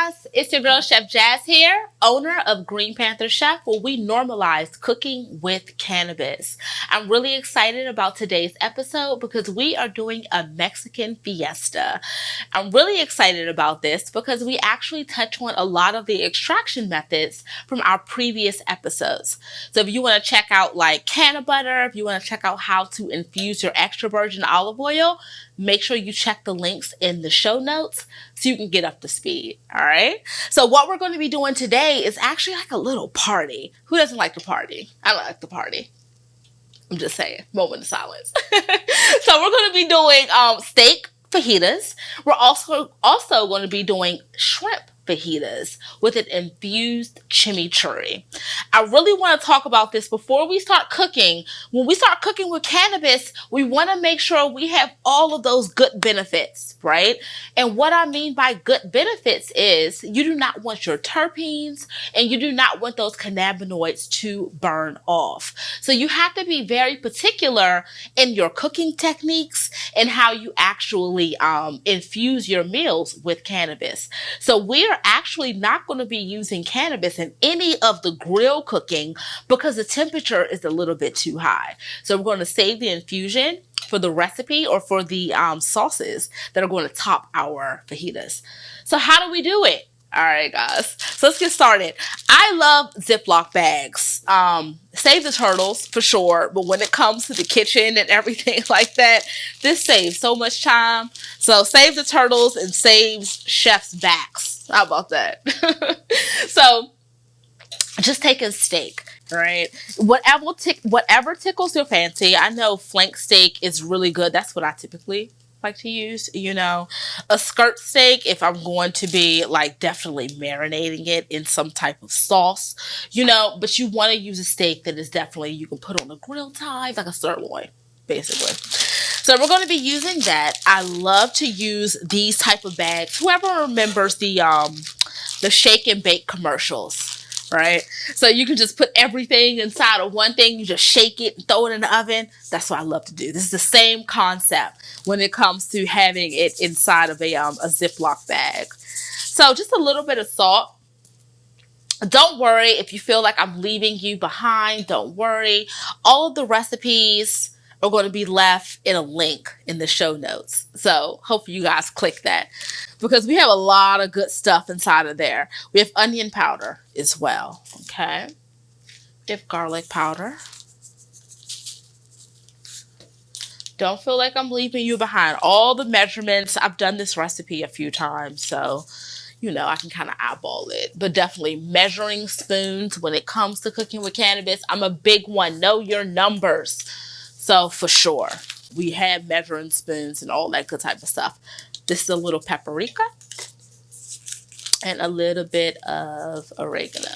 guys, it's your girl Chef Jazz here, owner of Green Panther Chef, where we normalize cooking with cannabis. I'm really excited about today's episode because we are doing a Mexican fiesta. I'm really excited about this because we actually touch on a lot of the extraction methods from our previous episodes. So if you want to check out like canna butter, if you want to check out how to infuse your extra virgin olive oil, make sure you check the links in the show notes so you can get up to speed. All right. So what we're going to be doing today is actually like a little party. Who doesn't like to party? I like to party. I'm just saying. Moment of silence. So we're going to be doing steak fajitas. We're also going to be doing shrimp fajitas with an infused chimichurri. I really want to talk about this before we start cooking. When we start cooking with cannabis, we want to make sure we have all of those good benefits, right? And what I mean by good benefits is you do not want your terpenes and you do not want those cannabinoids to burn off. So you have to be very particular in your cooking techniques and how you actually infuse your meals with cannabis. So we are actually not going to be using cannabis in any of the grill cooking because the temperature is a little bit too high. So we're going to save the infusion for the recipe or for the sauces that are going to top our fajitas. So how do we do it? All right, guys. So let's get started. I love Ziploc bags. Save the turtles for sure, but when it comes to the kitchen and everything like that, this saves so much time. So save the turtles and saves chef's backs. How about that? So just take a steak, right? Whatever tickles your fancy. I know flank steak is really good. That's what I typically like to use, a skirt steak if I'm going to be like definitely marinating it in some type of sauce, but you want to use a steak that is definitely you can put on a grill tie, like a sirloin, basically. So we're going to be using that. I love to use these type of bags. Whoever remembers the shake and bake commercials, right? So you can just put everything inside of one thing. You just shake it and throw it in the oven. That's what I love to do. This is the same concept when it comes to having it inside of a Ziploc bag. So just a little bit of salt. Don't worry if you feel like I'm leaving you behind. Don't worry. All of the recipes are going to be left in a link in the show notes. So hopefully you guys click that because we have a lot of good stuff inside of there. We have onion powder as well. Okay. We have garlic powder. Don't feel like I'm leaving you behind. All the measurements, I've done this recipe a few times, so I can kind of eyeball it. But definitely measuring spoons when it comes to cooking with cannabis. I'm a big one. Know your numbers. So for sure, we have measuring spoons and all that good type of stuff. This is a little paprika and a little bit of oregano.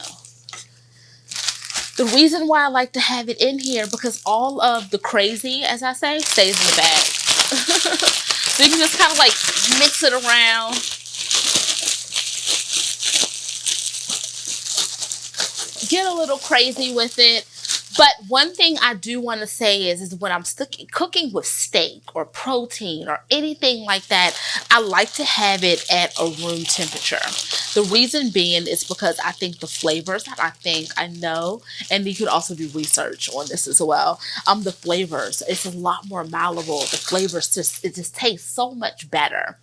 The reason why I like to have it in here because all of the crazy, as I say, stays in the bag. So you can just kind of like mix it around. Get a little crazy with it. But one thing I do want to say is when I'm cooking with steak or protein or anything like that, I like to have it at a room temperature. The reason being is because I think the flavors that I know, and you could also do research on this as well. The flavors, it's a lot more malleable. The flavors it just tastes so much better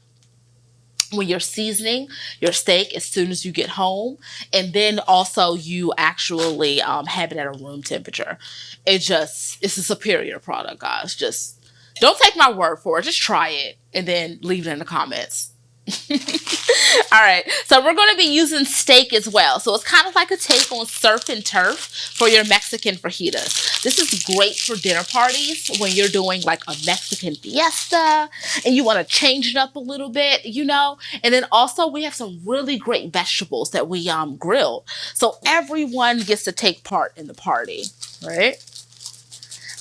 when you're seasoning your steak as soon as you get home, and then also you actually have it at a room temperature. It's a superior product, guys. Just don't take my word for it. Just try it and then leave it in the comments. All right, so we're going to be using steak as well. So it's kind of like a take on surf and turf for your Mexican fajitas. This is great for dinner parties when you're doing like a Mexican fiesta and you want to change it up a little bit, And then also we have some really great vegetables that we grill. So everyone gets to take part in the party, right?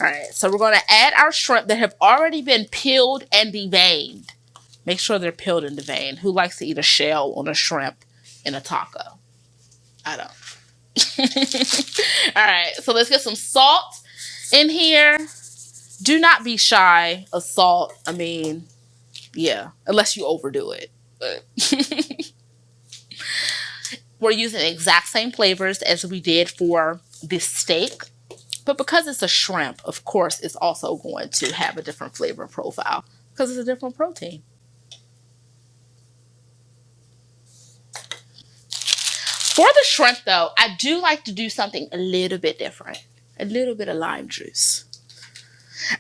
All right, so we're going to add our shrimp that have already been peeled and deveined. Make sure they're peeled and deveined. Who likes to eat a shell on a shrimp in a taco? I don't. All right, so let's get some salt in here. Do not be shy of salt. I mean, yeah, unless you overdo it. But We're using the exact same flavors as we did for the steak. But because it's a shrimp, of course, it's also going to have a different flavor profile because it's a different protein. For the shrimp, though, I do like to do something a little bit different. A little bit of lime juice.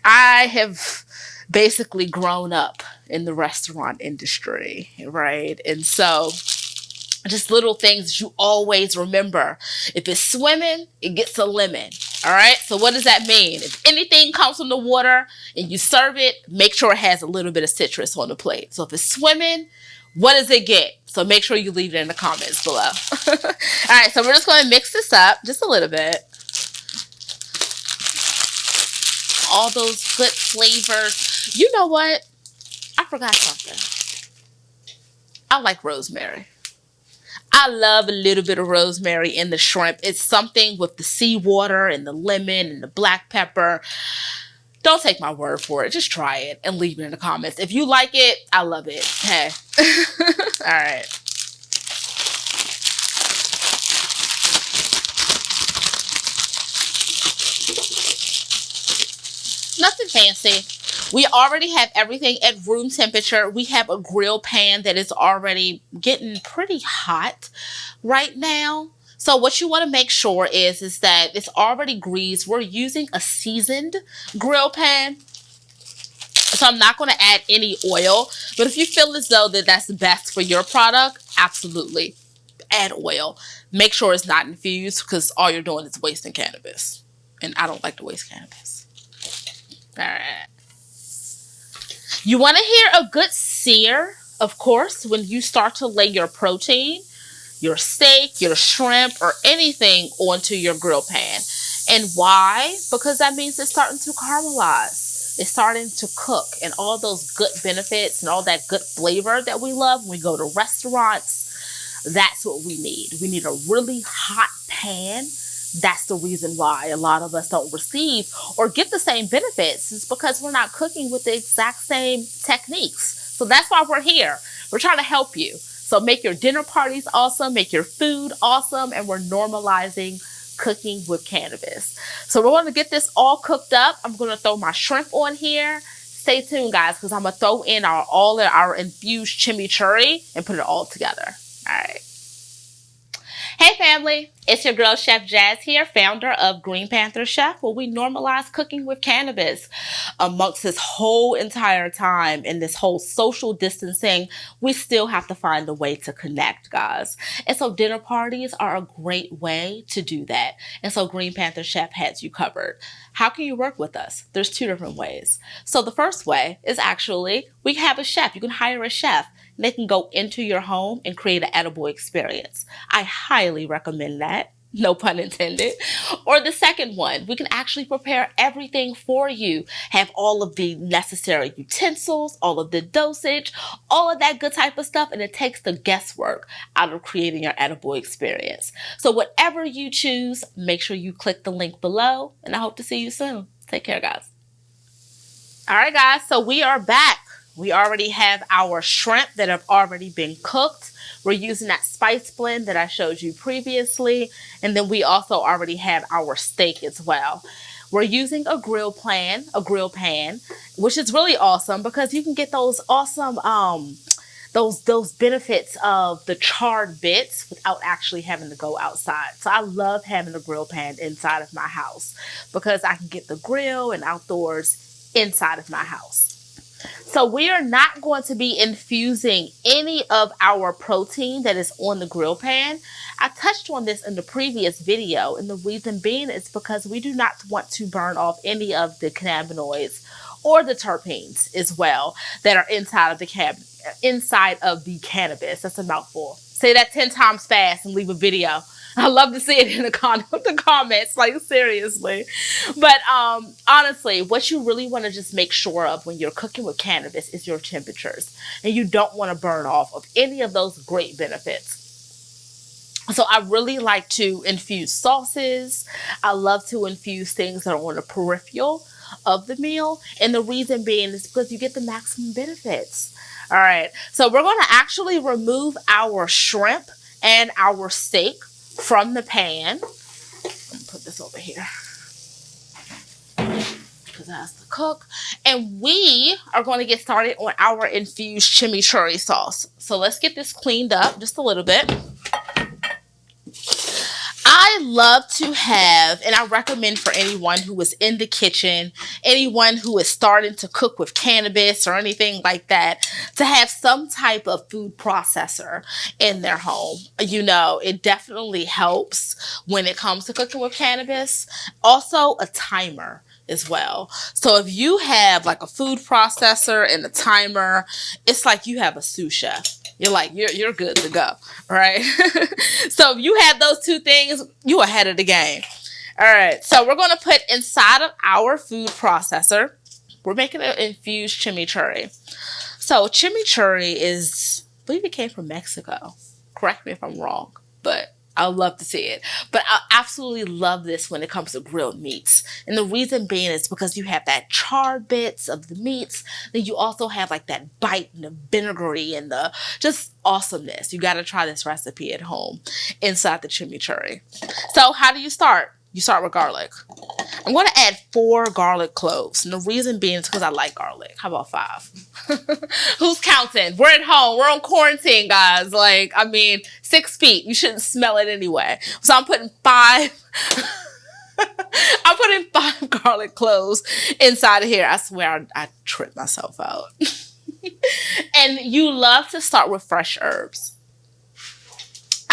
I have basically grown up in the restaurant industry, right? And so just little things you always remember. If it's swimming, it gets a lemon. All right. So what does that mean? If anything comes from the water and you serve it, make sure it has a little bit of citrus on the plate. So if it's swimming, what does it get? So make sure you leave it in the comments below. All right. So we're just going to mix this up just a little bit. All those good flavors. You know what? I forgot something. I like rosemary. I love a little bit of rosemary in the shrimp. It's something with the seawater and the lemon and the black pepper. Don't take my word for it. Just try it and leave it in the comments. If you like it, I love it. Hey. All right. Nothing fancy. We already have everything at room temperature. We have a grill pan that is already getting pretty hot right now. So what you want to make sure is that it's already greased. We're using a seasoned grill pan. So I'm not going to add any oil. But if you feel as though that's best for your product, absolutely add oil. Make sure it's not infused because all you're doing is wasting cannabis. And I don't like to waste cannabis. All right. You want to hear a good sear, of course, when you start to lay your protein, your steak, your shrimp, or anything onto your grill pan. And why? Because that means it's starting to caramelize. It's starting to cook, and all those good benefits and all that good flavor that we love when we go to restaurants, that's what we need. We need a really hot pan. That's the reason why a lot of us don't receive or get the same benefits. It's because we're not cooking with the exact same techniques. So that's why we're here. We're trying to help you. So make your dinner parties awesome, make your food awesome, and we're normalizing cooking with cannabis. So we're going to get this all cooked up. I'm going to throw my shrimp on here. Stay tuned, guys, because I'm going to throw in all of our infused chimichurri and put it all together. All right. Hey family, it's your girl Chef Jazz here, founder of Green Panther Chef, where we normalize cooking with cannabis. Amongst this whole entire time and this whole social distancing, we still have to find a way to connect, guys. And so dinner parties are a great way to do that. And so Green Panther Chef has you covered. How can you work with us? There's two different ways. So the first way is actually we have a chef. You can hire a chef. They can go into your home and create an edible experience. I highly recommend that. No pun intended. Or the second one, we can actually prepare everything for you. Have all of the necessary utensils, all of the dosage, all of that good type of stuff. And it takes the guesswork out of creating your edible experience. So whatever you choose, make sure you click the link below. And I hope to see you soon. Take care, guys. All right, guys. So we are back. We already have our shrimp that have already been cooked. We're using that spice blend that I showed you previously. And then we also already have our steak as well. We're using a grill pan, which is really awesome because you can get those awesome, those benefits of the charred bits without actually having to go outside. So I love having a grill pan inside of my house because I can get the grill and outdoors inside of my house. So we are not going to be infusing any of our protein that is on the grill pan. I touched on this in the previous video, and the reason being is because we do not want to burn off any of the cannabinoids or the terpenes as well that are inside of the cannabis. That's a mouthful. Say that 10 times fast and leave a video. I love to see it in the comments, like seriously. But honestly, what you really want to just make sure of when you're cooking with cannabis is your temperatures. And you don't want to burn off of any of those great benefits. So I really like to infuse sauces. I love to infuse things that are on the peripheral of the meal. And the reason being is because you get the maximum benefits. All right, so we're going to actually remove our shrimp and our steak from the pan. I'm gonna put this over here because it has to cook. And we are going to get started on our infused chimichurri sauce. So let's get this cleaned up just a little bit. I love to have, and I recommend for anyone who is in the kitchen, anyone who is starting to cook with cannabis or anything like that, to have some type of food processor in their home. You know, it definitely helps when it comes to cooking with cannabis. Also, a timer as well. So if you have like a food processor and a timer, it's like you have a sous chef. You're good to go, right? So if you have those two things, you ahead of the game. All right, so we're going to put inside of our food processor, we're making an infused chimichurri. So chimichurri is, I believe it came from Mexico. Correct me if I'm wrong, but I would love to see it. But I absolutely love this when it comes to grilled meats. And the reason being is because you have that charred bits of the meats. Then you also have like that bite and the vinegary and the just awesomeness. You got to try this recipe at home inside the chimichurri. So how do you start? You start with garlic. I'm going to add 4 garlic cloves. And the reason being is because I like garlic. How about 5? Who's counting? We're at home. We're on quarantine, guys. 6 feet. You shouldn't smell it anyway. So I'm putting 5. I'm putting 5 garlic cloves inside of here. I swear I tripped myself out. And you love to start with fresh herbs.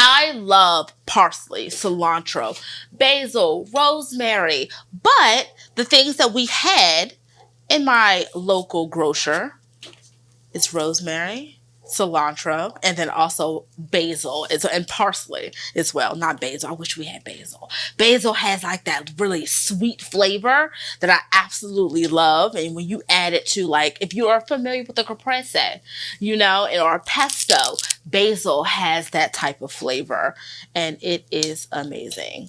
I love parsley, cilantro, basil, rosemary, but the things that we had in my local grocer is rosemary, cilantro, and then also basil and parsley as well. Not basil. I wish we had basil. Basil has like that really sweet flavor that I absolutely love. And when you add it to, like, if you are familiar with the caprese, you know, or a pesto, basil has that type of flavor and it is amazing.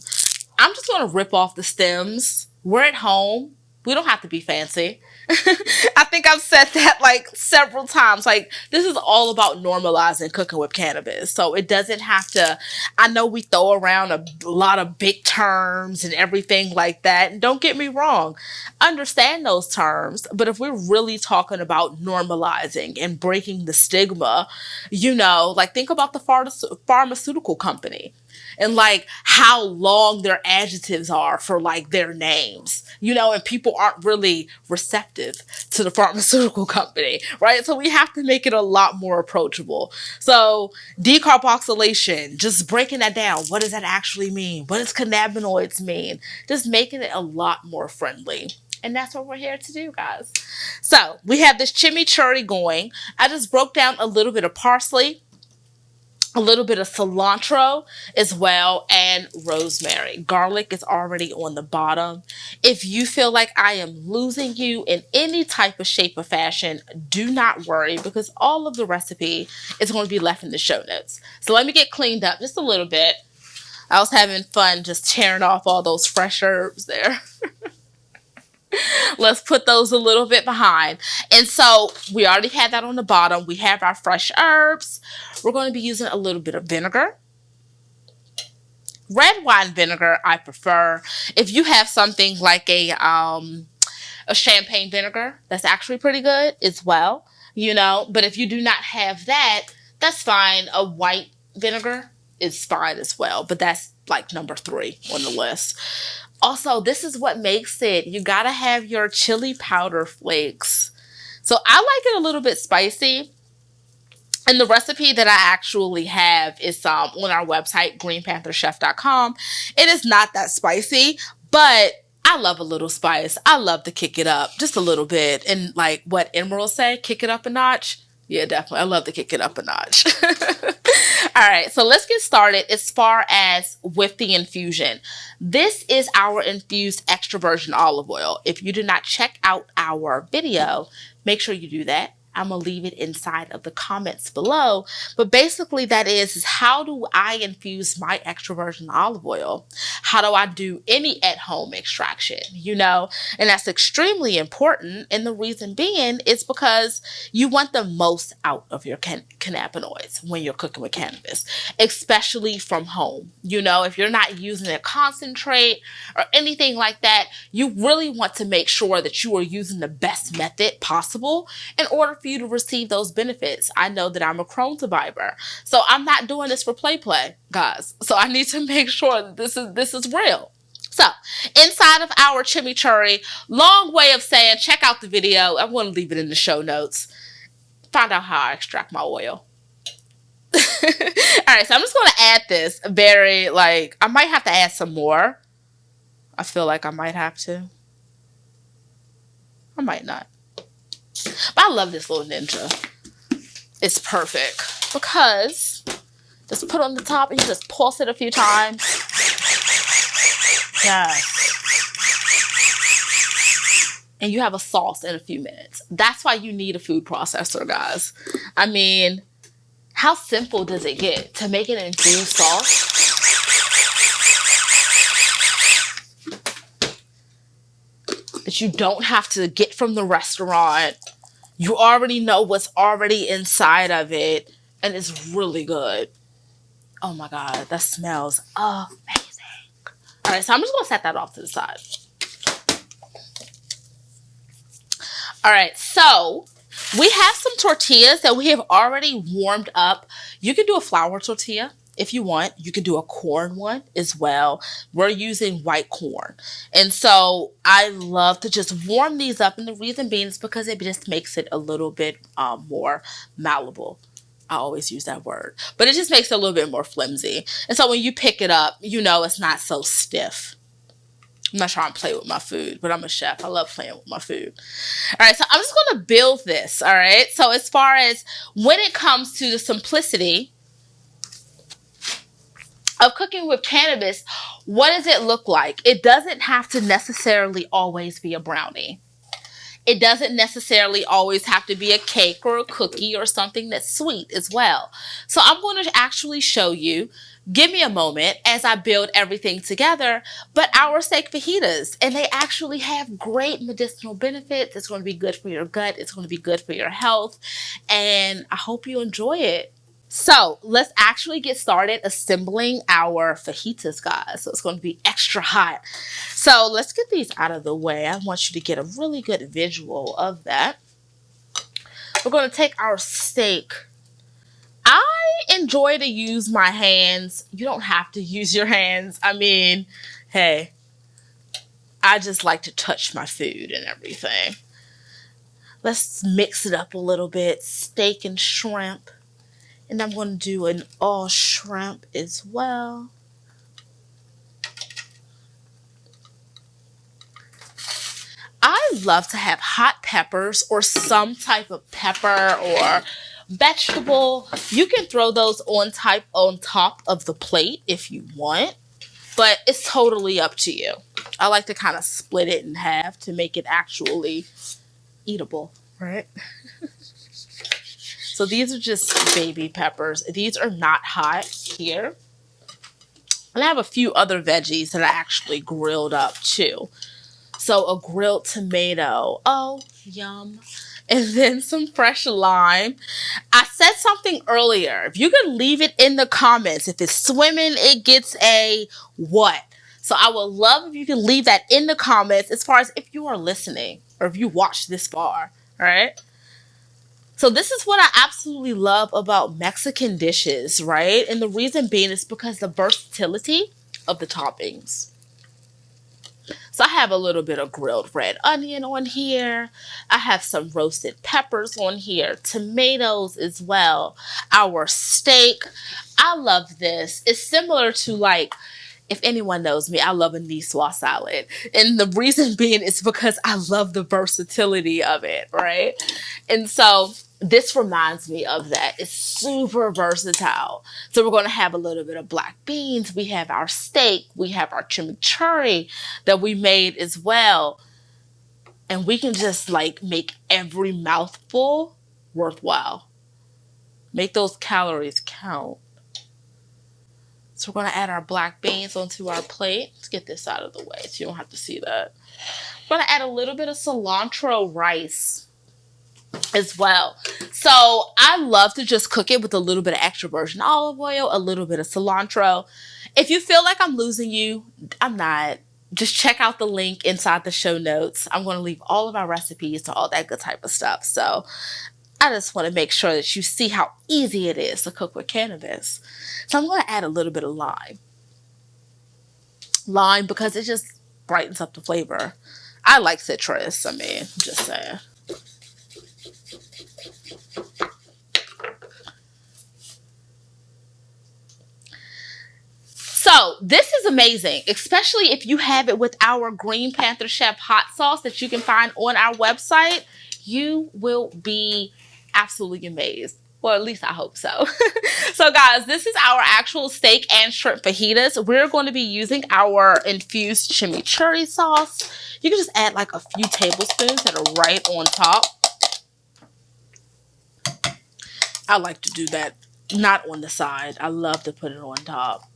I'm just going to rip off the stems. We're at home. We don't have to be fancy. I think I've said that like several times. Like, this is all about normalizing cooking with cannabis. So it doesn't have to, I know we throw around a lot of big terms and everything like that. And don't get me wrong, understand those terms. But if we're really talking about normalizing and breaking the stigma, you know, like think about the pharmaceutical company. And like how long their adjectives are for like their names, you know, and people aren't really receptive to the pharmaceutical company, right? So we have to make it a lot more approachable. So decarboxylation, just breaking that down. What does that actually mean? What does cannabinoids mean? Just making it a lot more friendly. And that's what we're here to do, guys. So we have this chimichurri going. I just broke down a little bit of parsley, a little bit of cilantro as well, and rosemary. Garlic is already on the bottom. If you feel like I am losing you in any type of shape or fashion, do not worry, because all of the recipe is going to be left in the show notes. So let me get cleaned up just a little bit. I was having fun just tearing off all those fresh herbs there. Let's put those a little bit behind. And so we already had that on the bottom. We have our fresh herbs. We're going to be using a little bit of vinegar. Red wine vinegar, I prefer. If you have something like a champagne vinegar, that's actually pretty good as well, you know. But if you do not have that, that's fine. A white vinegar is fine as well. But that's like number 3 on the list. Also, this is what makes it. You gotta have your chili powder flakes. So I like it a little bit spicy. And the recipe that I actually have is on our website, greenpantherchef.com. It is not that spicy, but I love a little spice. I love to kick it up just a little bit. And like what Emerald say, kick it up a notch. Yeah, definitely. I love to kick it up a notch. All right, so let's get started as far as with the infusion. This is our infused extra virgin olive oil. If you did not check out our video, make sure you do that. I'm going to leave it inside of the comments below. But basically that is how do I infuse my extra virgin olive oil? How do I do any at-home extraction, you know? And that's extremely important. And the reason being is because you want the most out of your cannabinoids when you're cooking with cannabis, especially from home. You know, if you're not using a concentrate or anything like that, you really want to make sure that you are using the best method possible in order for you to receive those benefits. I know that I'm a Crohn survivor, so I'm not doing this for play, guys. So I need to make sure that this is real. So inside of our chimichurri, long way of saying, check out the video. I'm going to leave it in the show notes. Find out how I extract my oil. All right, so I'm just going to add this I might have to add some more. I feel like I might have to. I might not. But I love this little ninja. It's perfect because just put on the top and you just pulse it a few times. Yes. And you have a sauce in a few minutes. That's why you need a food processor, guys. I mean, how simple does it get to make an infused sauce? That you don't have to get from the restaurant. You already know what's already inside of it, and it's really good. Oh my God, that smells amazing. All right, so I'm just gonna set that off to the side. All right, so we have some tortillas that we have already warmed up. You can do a flour tortilla if you want. You can do a corn one as well. We're using white corn. And so I love to just warm these up. And the reason being is because it just makes it a little bit more malleable. I always use that word. But it just makes it a little bit more flimsy. And so when you pick it up, you know it's not so stiff. I'm not trying to play with my food, but I'm a chef. I love playing with my food. All right, so I'm just going to build this, all right? So as far as when it comes to the simplicity of cooking with cannabis, what does it look like? It doesn't have to necessarily always be a brownie. It doesn't necessarily always have to be a cake or a cookie or something that's sweet as well. So I'm going to actually show you, give me a moment as I build everything together, but our steak fajitas, and they actually have great medicinal benefits. It's going to be good for your gut. It's going to be good for your health, and I hope you enjoy it. So let's actually get started assembling our fajitas, guys. So it's going to be extra hot. So let's get these out of the way. I want you to get a really good visual of that. We're going to take our steak. I enjoy to use my hands. You don't have to use your hands. I mean, hey, I just like to touch my food and everything. Let's mix it up a little bit. Steak and shrimp. And I'm going to do an all shrimp as well. I love to have hot peppers or some type of pepper or vegetable. You can throw those on top of the plate if you want, but it's totally up to you. I like to kind of split it in half to make it actually eatable, right? So these are just baby peppers. These are not hot here. And I have a few other veggies that I actually grilled up too. So a grilled tomato. Oh, yum. And then some fresh lime. I said something earlier. If you can leave it in the comments. If it's swimming, it gets a what? So I would love if you can leave that in the comments as far as if you are listening or if you watched this far. All right. So this is what I absolutely love about Mexican dishes, right? And the reason being is because the versatility of the toppings. So I have a little bit of grilled red onion on here. I have some roasted peppers on here, tomatoes as well, our steak. I love this. It's similar to like, if anyone knows me, I love a Niçoise salad. And the reason being is because I love the versatility of it, right? And so this reminds me of that. It's super versatile. So we're going to have a little bit of black beans. We have our steak. We have our chimichurri that we made as well. And we can just like make every mouthful worthwhile. Make those calories count. So we're going to add our black beans onto our plate. Let's get this out of the way so you don't have to see that. We're going to add a little bit of cilantro rice as well. So I love to just cook it with a little bit of extra virgin olive oil, a little bit of cilantro. If you feel like I'm losing you, I'm not. Just check out the link inside the show notes. I'm going to leave all of our recipes and all that good type of stuff. So I just want to make sure that you see how easy it is to cook with cannabis. So I'm going to add a little bit of lime. Lime because it just brightens up the flavor. I like citrus. I mean, just saying. So this is amazing, especially if you have it with our Green Panther Chef hot sauce that you can find on our website. You will be absolutely amazed. Well, at least I hope so. So guys, this is our actual steak and shrimp fajitas. We're going to be using our infused chimichurri sauce. You can just add like a few tablespoons that are right on top. I like to do that, not on the side. I love to put it on top,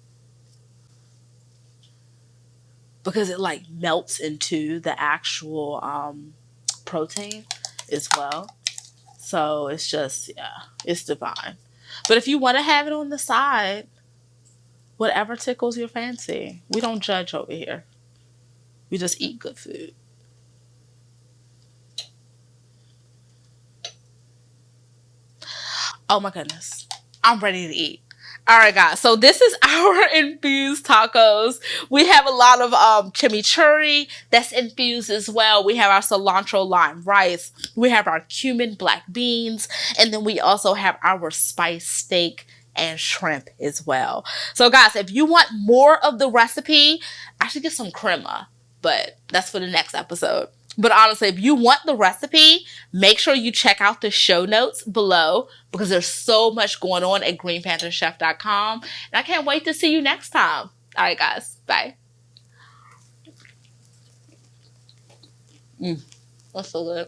because it like melts into the actual protein as well. So it's just, yeah, it's divine. But if you want to have it on the side, whatever tickles your fancy. We don't judge over here. We just eat good food. Oh my goodness. I'm ready to eat. All right, guys. So this is our infused tacos. We have a lot of chimichurri that's infused as well. We have our cilantro lime rice. We have our cumin black beans. And then we also have our spiced steak and shrimp as well. So guys, if you want more of the recipe, I should get some crema, but that's for the next episode. But honestly, if you want the recipe, make sure you check out the show notes below, because there's so much going on at greenpantherchef.com. And I can't wait to see you next time. All right, guys. Bye. That's so good.